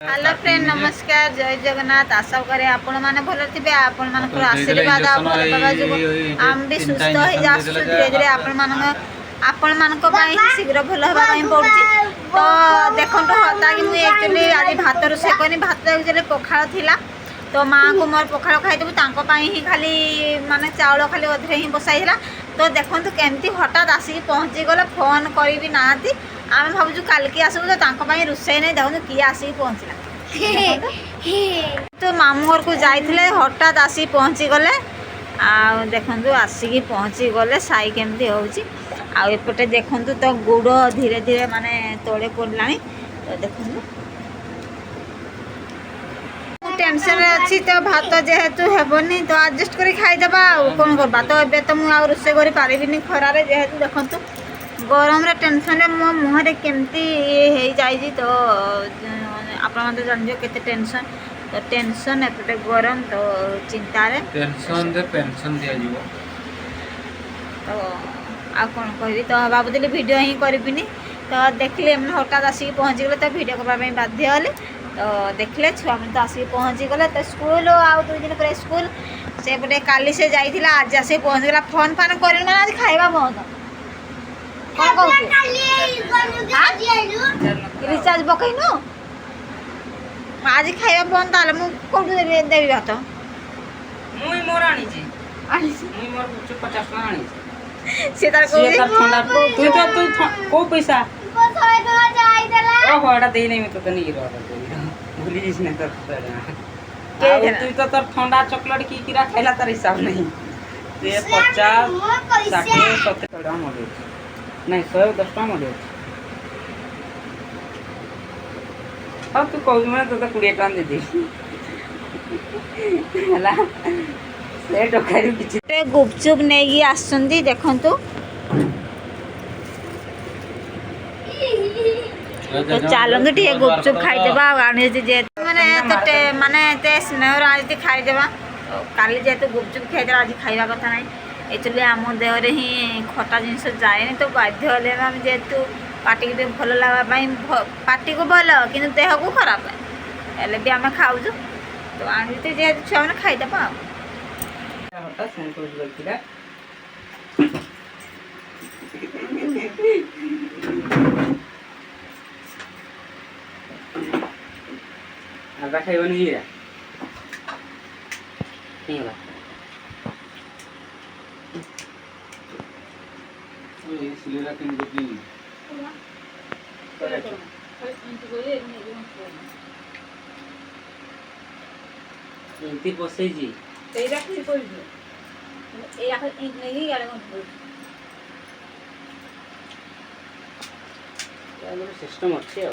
hello friend नमस्कार जय जगन्नाथ आशा करे आपण माने भल थिबे आपण मानकर आशीर्वाद आपण बाबा जो आम भी सुस्थ हो जासु धीरे धीरे आपण मानक पई शीघ्र भल होबा पई पड़ुची तो देखंतो हता कि मु एक्चुअली आज भात रोसे कोनी भात एक्चुअली पखाळ थिला तो माँ को मोर पखाळ खाइ देबु तांको पई ही खाली माने चावल खाली अधरे ही बसाइला तो देखंतो केमती हठात आसी पहुंची गले फोन करी भी नाती आम भावुँ काल की आसबू तो तांको पई रोसे नहीं देखो किए आसिक पहुँचला तो मामू घर को जाइए हठात आसी पहुँची गले आ देखु आसिक पहुँची गले साई केमती होपटे देखु तो गुड़ धीरे धीरे माने तले पड़ा तो देखु टेंशन अच्छी तो भात जेहेतु हेबनी तो एडजस्ट कर खाईदेबा कौन करवा तो ए तो मुझे रोसे कर पारिनी खरारे जेहेतु देखु गरम रे टेंशन मो मुहरे केमती ये जाइए तो आपण जान केते टेंशन तो टेंशन एपटे गरम तो चिंता रे टेंशन रे पेंशन दिया जीवो तो आ कोन कहबी तो बाबूदली वीडियो ही करबिनी तो देखले हम हठात आसी पहुंची गले तो वीडियो करबा में बाध्य होले तो देखले छुआ में तो आसी पहुंची गले तो स्कूल आ 2 दिन पर स्कूल से पटे काली से जाइथिला आज आसी पहुंच गला फोन फान करिन माने आज खाइबा बहुत कौन रिचार्ज पकईनु आज खाइबा बंद ताले मु कोठु देबी भात मुई मोर आनी छी मुई मोर 50 टका आनी से तार को ठंडा तू को पैसा को 100 टका जाई देला ओ होडा देई नै म तो नहीं रो भूली जिस ने तो तू तो तोर ठंडा चॉकलेट की किरा खाइला तार हिसाब नहीं ते 50 60 70 टका मोडे नहीं 110 टका मोडे अब तू कहू मैं तो 20 टका दे दे हला से टकारू किछि ते गुपचुप नेगी आसंदी देखंतु तो चलंतु टे गुपचुप खाइदेबा आनी जे माने ते स्नेहर आज खाइदेबा काली जेतु गुपचुप खाइदेबा आज खाइबा कथा नहीं एक्चुअली आम देहरे ही खटा जिनस जाए तो बाध्य होले हम जेतु पार्टी के भल लगा पार्टी को भल कि देह को खराब है भी आम खाऊ तो आनी जेहेतु छुआ मैंने खाइदेबा आगा खाइबनी ये हिंगला ये सिलेरा किन गती एंती बसै जी तेरा की कोई ए आखिर इन नहीं गाले कोन सिस्टम अच्छे हो